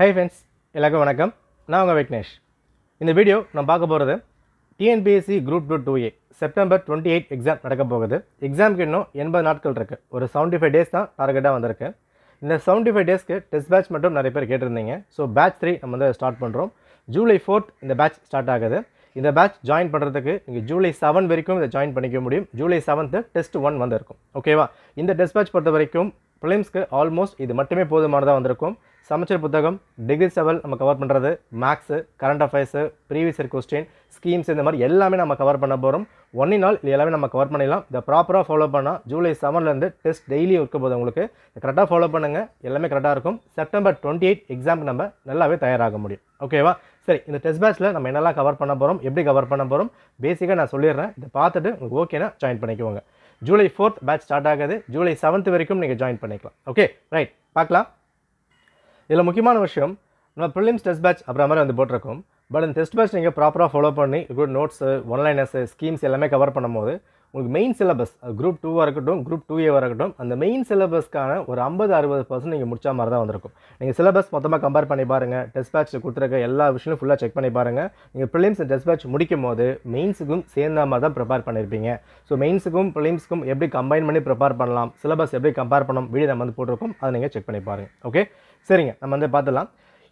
Hi friends, எல்லாருக்கும் வணக்கம். நான் உங்கள் விக்னேஷ். இந்த வீடியோ நான் பார்க்க போகிறது TNPSC group 2A September 28 exam நடக்க போகுது. எக்ஸாமுக்கு இன்னும் 80 நாட்கள் இருக்குது. ஒரு 75 டேஸ் தான் டார்கெட்டாக வந்திருக்கு. இந்த 75 டேஸ்க்கு டெஸ்ட் பேட்ச் மட்டும் நிறைய பேர் கேட்டிருந்தீங்க. ஸோ பேட்ச் 3 நம்ம வந்து ஸ்டார்ட் பண்ணுறோம். ஜூலை 4th இந்த பேட்ச் ஸ்டார்ட் ஆகுது. இந்த பேட்ச் ஜாயின் பண்ணுறதுக்கு நீங்கள் ஜூலை 7 வரைக்கும் இதை ஜாயின் பண்ணிக்க முடியும். ஜூலை 7th டெஸ்ட் 1 வந்திருக்கும். ஓகேவா? இந்த டெஸ்ட் பேட்ச் பொறுத்த வரைக்கும் ப்ரிலிம்ஸ்க்கு ஆல்மோஸ்ட் இது மட்டுமே போதுமானதாக வந்திருக்கும். சமச்சீர் புத்தகம், டிகிரி லெவல் நம்ம கவர் பண்ணுறது, maths, current affairs, previous year question, schemes இந்த மாதிரி எல்லாமே நம்ம கவர் பண்ண போகிறோம். ஒன் நாள் இது எல்லாமே நம்ம கவர் பண்ணிடலாம். இதை ப்ராப்பராக ஃபாலோ பண்ணால் ஜூலை 7லேருந்து டெஸ்ட் டெய்லியும் இருக்க போது உங்களுக்கு கரெக்டாக ஃபாலோ பண்ணுங்கள். எல்லாமே கரெக்டாக இருக்கும். செப்டம்பர் 28 எக்ஸாமுக்கு நம்ம நல்லாவே தயாராக முடியும். ஓகேவா? சரி, இந்த டெஸ்ட் பேட்ச்சில் நம்ம என்னெல்லாம் கவர் பண்ண போகிறோம், எப்படி கவர் பண்ண போகிறோம், பேசிக்காக நான் சொல்லிடுறேன். இதை பார்த்துட்டு உங்களுக்கு ஓகேனா ஜாயின் பண்ணிக்குவோங்க. ஜூலை 4th பேட்ச் ஸ்டார்ட் ஆகுது. ஜூலை 7th வரைக்கும் நீங்கள் ஜாயின் பண்ணிக்கலாம். ஓகே, ரைட், பார்க்கலாம். இதில் முக்கியமான விஷயம், நம்ம ப்ரிலிம்ஸ் டெஸ்ட் பேட்ச் அப்புறம் மாதிரி வந்து போட்டிருக்கோம். பட் இந்த டெஸ்ட் பேட்ச் நீங்கள் ப்ராப்பராக ஃபாலோ பண்ணி குட் நோட்ஸு, ஒன்லைனர்ஸு, ஸ்கீம்ஸ் எல்லாமே கவர் பண்ணும்போது உங்களுக்கு மெயின் சிலபஸ் குரூப் 2வாக இருக்கட்டும், குரூப் 2A இருக்கட்டும், அந்த மெயின் சிலபஸ்க்கான ஒரு 50-60% நீங்கள் முடிச்ச மாதிரி தான் வந்திருக்கும். நீங்கள் சிலபஸ் மொத்தமாக கம்பேர் பண்ணி பாருங்கள். டெஸ்ட் பேட்ச் கொடுத்துருக்க எல்லா விஷயமும் ஃபுல்லாக செக் பண்ணி பாருங்கள். நீங்கள் ப்ரிலிம்ஸ் டெஸ்ட் பேட்ச் முடிக்கும் போது மெயின்ஸுக்கும் சேர்ந்த மாதிரி தான் ப்ரிப்பேர் பண்ணியிருப்பீங்க. ஸோ மெயின்ஸுக்கும் ப்ரிலிம்ஸுக்கும் எப்படி கம்பைன் பண்ணி ப்ரிப்பேர் பண்ணலாம், சிலபஸ் எப்படி கம்பேர் பண்ணணும், வீடியோ நம்ம வந்து போட்டிருக்கோம். அதை நீங்கள் செக் பண்ணி பாருங்கள். ஓகே, சரிங்க, நம்ம வந்து பார்த்துலாம்.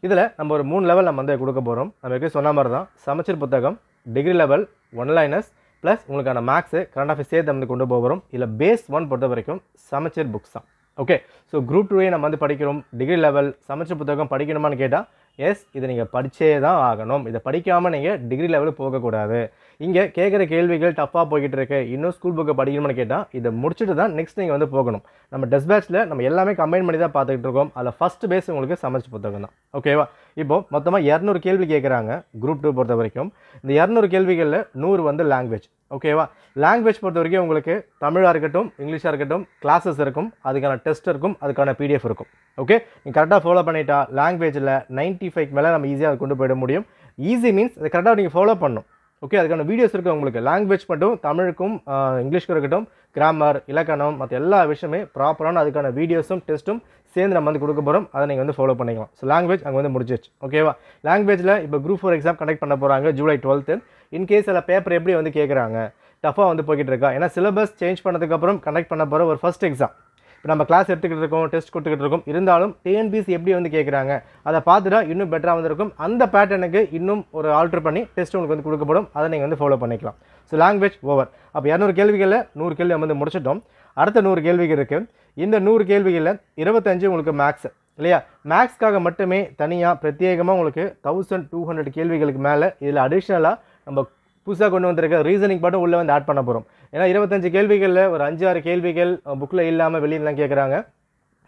இதில் நம்ம ஒரு 3 லெவல் நம்ம வந்து கொடுக்க போகிறோம். நம்ம எப்படி சொன்ன மாதிரி தான் சமச்சீர் புத்தகம், டிகிரி லெவல், ஒன்லைனர்ஸ் ப்ளஸ் உங்களுக்கான மேக்ஸு, கரண்ட் அஃபேர்ஸ் சேர்த்து வந்து கொண்டு போகிறோம். இதில் பேஸ் 1 பொறுத்த வரைக்கும் சமச்சீர் புக்ஸ் தான். ஓகே, ஸோ குரூப் 2A நம்ம வந்து படிக்கிறோம். டிகிரி லெவல் சமச்சீர் புத்தகம் படிக்கணுமான்னு கேட்டால் எஸ், இது நீங்கள் படித்தே தான் ஆகணும். இதை படிக்காமல் நீங்கள் டிகிரி லெவலுக்கு போகக்கூடாது. இங்கே கேட்குற கேள்விகள் டஃப்பாக போய்கிட்டு இருக்கு, இன்னும் ஸ்கூல் புக்கை படிக்கணும்னு கேட்டால் இதை முடிச்சுட்டு தான் நெக்ஸ்ட் நீங்கள் வந்து போகணும். நம்ம டெஸ்ட் பேட்ச்சில் நம்ம எல்லாமே கம்பைன் பண்ணி தான் பார்த்துக்கிட்டு இருக்கோம். அதில் ஃபஸ்ட் பேஸ் உங்களுக்கு சமச்சீர் புத்தகம் தான். ஓகேவா? இப்போது மொத்தமாக 200 கேள்வி கேட்குறாங்க குரூப் 2 பொறுத்த வரைக்கும். இந்த 200 கேள்விகளில் 100 வந்து லாங்குவேஜ். ஓகேவா? லாங்குவேஜ் பொறுத்த வரைக்கும் உங்களுக்கு தமிழாக இருக்கட்டும், இங்கிலீஷாக இருக்கட்டும், கிளாஸஸ் இருக்கும், அதுக்கான டெஸ்ட் இருக்கும், அதுக்கான PDF இருக்கும். ஓகே, நீங்கள் கரெக்டாக ஃபாலோ பண்ணிட்டா லாங்குவேஜில் 95 மேலே நம்ம ஈஸியாக அதை கொண்டு போயிட முடியும். ஈஸி மீன்ஸ் அதை கரெக்டாக நீங்கள் ஃபாலோ பண்ணணும். ஓகே, அதுக்கான வீடியோஸ் இருக்குது உங்களுக்கு. லாங்குவேஜ் மட்டும் தமிழுக்கும் இங்கிலீஷ்க்கும் இருக்கட்டும், கிராமர், இலக்கணம், மற்ற எல்லா விஷயமே ப்ராப்பரான அதுக்கான வீடியோஸும் டெஸ்ட்டும் சேர்ந்து நம்ம வந்து கொடுக்க போகிறோம். அதை நீங்கள் வந்து ஃபாலோ பண்ணிக்கலாம். ஸோ லாங்குவேஜ் அங்கே வந்து முடிச்சிச்சு. ஓகேவா? லாங்குவேஜில் இப்போ குரூப் 4 எக்ஸாம் கண்டக்ட் பண்ண போகிறாங்க ஜூலை 12th. இன்கேஸ் அதில் பேப்பர் எப்படி வந்து கேட்குறாங்க, டஃபாக வந்து போய்கிட்டு இருக்கா, ஏன்னா சிலபஸ் சேஞ்ச் பண்ணதுக்கப்புறம் கண்டக்ட் பண்ண போகிற ஒரு ஃபஸ்ட் எக்ஸாம். இப்போ நம்ம கிளாஸ் எடுத்துக்கிட்டு இருக்கோம், டெஸ்ட் கொடுத்துக்கிட்டு இருக்கோம். இருந்தாலும் டிஎன்பிஎஸ்சி எப்படி வந்து கேட்குறாங்க அதை பார்த்துட்டா இன்னும் பெட்டராக வந்துருக்கும். அந்த பேட்டர்னுக்கு இன்னும் ஒரு ஆல்ட்ரு பண்ணி டெஸ்ட் உங்களுக்கு வந்து கொடுக்கப்படும். அதை நீங்கள் வந்து ஃபாலோ பண்ணிக்கலாம். So language over. அப்போ 200 கேள்விகளில் 100 கேள்வி நம்ம வந்து முடிச்சிட்டோம். அடுத்த 100 கேள்விகள் இருக்குது. இந்த 100 கேள்விகளில் 25 உங்களுக்கு மேக்ஸ் இல்லையா? மேக்ஸ்க்காக மட்டுமே தனியாக பிரத்யேகமாக உங்களுக்கு 1200 கேள்விகளுக்கு மேலே இதில் அடிஷ்னலாக நம்ம புதுசாக கொண்டு வந்திருக்க ரீசனிங் பாட்டும் உள்ளே வந்து ஆட் பண்ண போகிறோம். ஏன்னா 25 கேள்விகளில் ஒரு 5-6 கேள்விகள் புக்கில் இல்லாமல் வெளியிலாம் கேட்குறாங்க.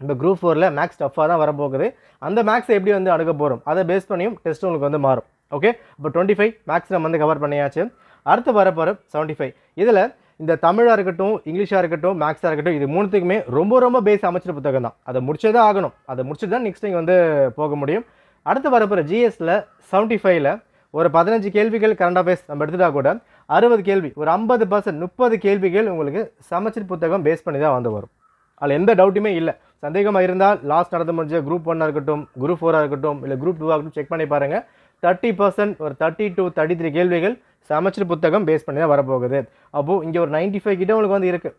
இப்போ குரூப் 4ல் மேக்ஸ் டஃப்பாக தான் வரப்போகுது. அந்த மேக்ஸை எப்படி வந்து அணுக போகிறோம், அதை பேஸ் பண்ணியும் டெஸ்ட் உங்களுக்கு வந்து மாறும். ஓகே, இப்போ 25 மேக்ஸ் நம்ம வந்து கவர் பண்ணியாச்சு. அடுத்து வரப்போகிற 75 இதில் இந்த தமிழாக இருக்கட்டும், இங்கிலீஷாக இருக்கட்டும், மேக்ஸாக இருக்கட்டும், இது மூணுத்துக்குமே ரொம்ப பேஸ் அமைச்சர் புத்தகம் தான். அதை முடிச்சே தான் ஆகணும். அதை முடிச்சுட்டு தான் நெக்ஸ்ட் நீங்கள் வந்து போக முடியும். அடுத்து வரப்போகிற GSல 75ல் ஒரு 15 கேள்விகள் கரண்ட் அஃபேர்ஸ் நம்ம எடுத்துட்டா கூட 60 கேள்வி, ஒரு 50% 30 கேள்விகள் உங்களுக்கு சமச்சீர் புத்தகம் பேஸ் பண்ணி தான் வந்து வரும். அதில் எந்த டவுட்டுமே இல்லை. சந்தேகமாக இருந்தால் லாஸ்ட் நடந்து முடிஞ்ச குரூப் 1 இருக்கட்டும், குரூப் 4 இருக்கட்டும், இல்லை குரூப் 2 ஆகட்டும், செக் பண்ணி பாருங்கள். 30% ஒரு 30 to 33 கேள்விகள் சமச்சீர் புத்தகம் பேஸ் பண்ணி தான் வரப்போகுது. அப்போது இங்கே ஒரு 95 கிட்ட உங்களுக்கு வந்து இருக்குது.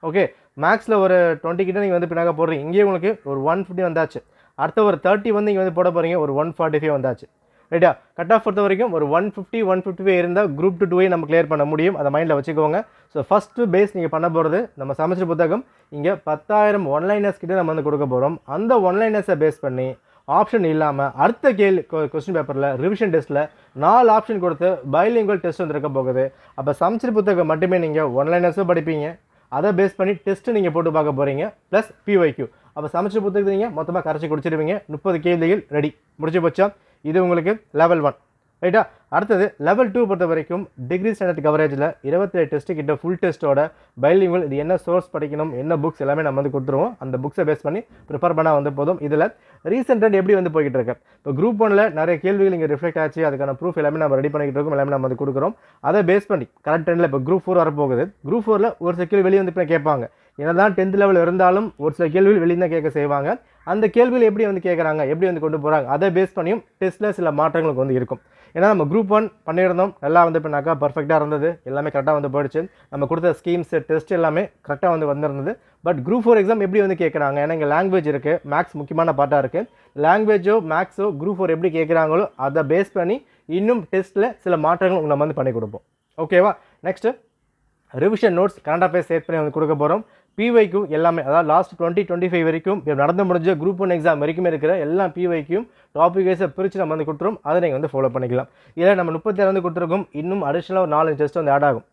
ஓகே, மேக்ஸில் ஒரு 20 கிட்ட நீங்கள் வந்து பின்னாக போடுறீங்க. இங்கேயே உங்களுக்கு ஒரு 150 வந்தாச்சு. அடுத்த ஒரு 30 வந்து இங்கே வந்து போட போகிறீங்க, ஒரு 145 வந்தாச்சு. ரைட்டா? கட் ஆஃப் பொறுத்த வரைக்கும் ஒரு 150 இருந்தால் குரூப் 2A நம்ம கிளியர் பண்ண முடியும். அதை மைண்டில் வச்சுக்கோங்க. ஸோ ஃபஸ்ட்டு பேஸ் நீங்கள் பண்ண போகிறது நம்ம சமச்சீர் புத்தகம். இங்கே 10,000 ஒன்லைனர்ஸ் கிட்டே நம்ம வந்து கொடுக்க போகிறோம். அந்த ஒன்லைனர்ஸை பேஸ் பண்ணி ஆப்ஷன் இல்லாமல் அடுத்த கொஸ்டின் பேப்பரில் ரிவிஷன் டெஸ்ட்டில் 4 ஆப்ஷன் கொடுத்து பைலிங்குவல் டெஸ்ட் வந்து இருக்க போகுது. அப்போ சமச்சீர் புத்தகம் மட்டுமே நீங்கள் ஒன்லைனர்ஸும் படிப்பீங்க, அதை பேஸ் பண்ணி டெஸ்ட்டு நீங்கள் போட்டு பார்க்க போகிறீங்க, ப்ளஸ் PYQ. அப்போ சமச்சீர் புத்தகத்தை நீங்கள் மொத்தமாக கரைச்சி குடிச்சிடுவீங்க. 30 கேள்விகள் ரெடி, முடிச்சு போச்சா? இது உங்களுக்கு லெவல் 1. ரைட்டா? அடுத்தது லெவல் 2 பொறுத்த வரைக்கும் டிகிரி ஸ்டாண்டர்ட் கவரேஜில் 27 டெஸ்ட்டு கிட்ட ஃபுல் டெஸ்ட்டோட பைலிங்குவல், இது என்ன சோர்ஸ் படிக்கணும், என்ன புக்ஸ் எல்லாமே நம்ம வந்து கொடுத்துருவோம். அந்த புக்ஸை பேஸ் பண்ணி ப்ரிப்பேர் பண்ணால் வந்து போதும். இதில் ரீசெண்ட் ட்ரெண்ட் எப்படி வந்து போய்கிட்டு இருக்கு, இப்போ குரூப் 1ல் நிறைய கேள்விகள் இங்கே ரிஃப்ளெக்ட் ஆச்சு. அதுக்கான ப்ரூஃப் எல்லாமே நம்ம ரெடி பண்ணிக்கிட்டு இருக்கோம், எல்லாமே நம்ம வந்து கொடுக்குறோம். அதை பேஸ் பண்ணி கரெக்ட் ட்ரெண்டில் இப்போ குரூப் 4 வரப்போகுது. குரூப் 4ல் ஒரு சில கேள்வி வெளியே வந்து இப்போ கேட்பாங்க. என்னதான் 10th லெவல் இருந்தாலும் ஒரு சில கேள்விகள் வெளியே தான் கேட்க செய்வாங்க. அந்த கேள்வியில் எப்படி வந்து கேட்குறாங்க, எப்படி வந்து கொண்டு போகிறாங்க, அதை பேஸ் பண்ணியும் டெஸ்ட்டில் சில மாற்றங்களுக்கு வந்து இருக்கும். ஏன்னா நம்ம குரூப் 1 பண்ணியிருந்தோம், நல்லா வந்து இப்போனாக்கா பர்ஃபெக்டாக இருந்தது, எல்லாமே கரெக்டாக வந்து போயிடுச்சு. நம்ம கொடுத்த ஸ்கீம்ஸு டெஸ்ட் எல்லாமே கரெக்டாக வந்து வந்திருந்தது. பட் குரூப் 4 எக்ஸாம் எப்படி வந்து கேட்குறாங்க, ஏன்னா இங்கே லாங்குவேஜ் இருக்குது, மேக்ஸ் முக்கியமான பார்ட்டாக இருக்குது. லாங்குவேஜோ மேக்ஸோ குரூப் 4 எப்படி கேட்குறாங்களோ அதை பேஸ் பண்ணி இன்னும் டெஸ்ட்டில் சில மாற்றங்கள் நம்ம வந்து பண்ணி கொடுப்போம். ஓகேவா? Next revision notes current affairs set பண்ணி வந்து கொடுக்க போகிறோம். பிவைக்கு எல்லாமே, அதாவது லாஸ்ட் 2025 வரைக்கும் நடந்து முடிஞ்ச குரூப் 1 எக்ஸாம் வரைக்கும் இருக்கிற எல்லா பிவைக்கும் டாபிக் வைஸை பிரித்து நம்ம வந்து கொடுத்துரும். அதை நீங்கள் வந்து ஃபாலோ பண்ணிக்கலாம். இதில் நம்ம 36 வந்து கொடுத்துருக்கோம், இன்னும் அடிஷ்னலாக ஒரு 4 டெஸ்ட் வந்து ஆட் ஆகும்.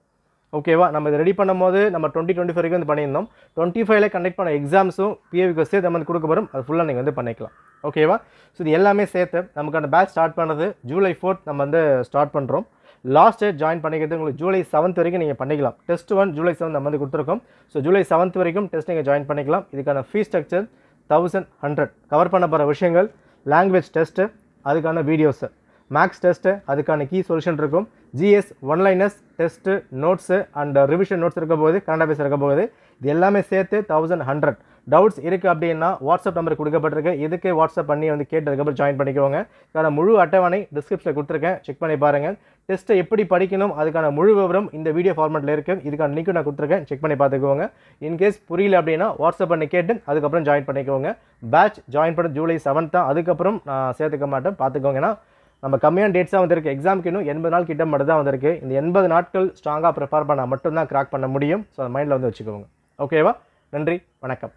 ஓகேவா? நம்ம இதை ரெடி பண்ணும்போது நம்ம 2025 வரைக்கும் வந்து பண்ணியிருந்தோம். 25ல கண்டக்ட் பண்ண எக்ஸாம்ஸும் பிஐவிக்கு சேர்த்து நம்ம வந்து கொடுக்க போகிறோம். அது ஃபுல்லாக நீங்கள் வந்து பண்ணிக்கலாம். ஓகேவா? ஸோ இது எல்லாமே சேர்த்து நமக்கு அந்த பேட்ச் ஸ்டார்ட் பண்ணது ஜூலை 4 நம்ம வந்து ஸ்டார்ட் பண்ணுறோம். லாஸ்ட் டேட் ஜாயின் பண்ணிக்கிறது உங்களுக்கு ஜூலை 7 வரைக்கும் நீங்கள் பண்ணிக்கலாம். டெஸ்ட் 1 ஜூலை 7 நம்ம வந்து கொடுத்துருக்கோம். ஸோ ஜூலை 7 வரைக்கும் டெஸ்ட் நீங்கள் ஜாயின் பண்ணிக்கலாம். இதுக்கான ஃபீஸ் ஸ்ட்ரக்சர் 1100. கவர் பண்ண போகிற விஷயங்கள் லாங்குவேஜ் டெஸ்ட்டு, அதுக்கான வீடியோஸு, மேக்ஸ் டெஸ்ட்டு, அதுக்கான கீ சொல்யூஷன் இருக்கும், GS one-liners test, notes and revision notes இருக்க போகுது, கரண்ட் அஃபேர்ஸ் இருக்க போகுது. இது எல்லாமே சேர்த்து 1100. டவுட்ஸ் இருக்குது அப்படின்னா வாட்ஸ்அப் நம்பர் கொடுக்கப்பட்டிருக்கு, இதுக்கு வாட்ஸ்அப் பண்ணி வந்து கேட்டதுக்கப்புறம் ஜாயின் பண்ணிக்கோங்க. இதுக்கான முழு அட்டவணை டிஸ்கிரிப்ஷனில் கொடுத்துருக்கேன், செக் பண்ணி பாருங்கள். டெஸ்ட்டை எப்படி படிக்கணும் அதுக்கான முழு விவரம் இந்த வீடியோ ஃபார்மெட்டில் இருக்குது. இதுக்கான லிங்க் நான் கொடுத்துருக்கேன், செக் பண்ணி பார்த்துக்கோங்க. இன்கேஸ் புரியல அப்படின்னா வாட்ஸ்அப் பண்ணி கேட்டு அதுக்கப்புறம் ஜாயின் பண்ணிக்கோங்க. பேட்ச் ஜாயின் பண்ண ஜூலை 7 தான், அதுக்கப்புறம் நான் சேர்த்துக்க மாட்டேன், பார்த்துக்கோங்க. ஏன்னா நம்ம கம்மியான டேட்ஸாக வந்திருக்கு, எக்ஸாமுக்கு இன்னும் 80 நாள் கிட்ட மட்டும் தான் வந்திருக்கு. இந்த 80 நாட்கள் ஸ்ட்ராங்காக ப்ரிப்பேர் பண்ணால் மட்டும்தான் கிராக் பண்ண முடியும். ஸோ மைண்டில் வந்து வச்சுக்கோங்க. ஓகேவா? நன்றி, வணக்கம்.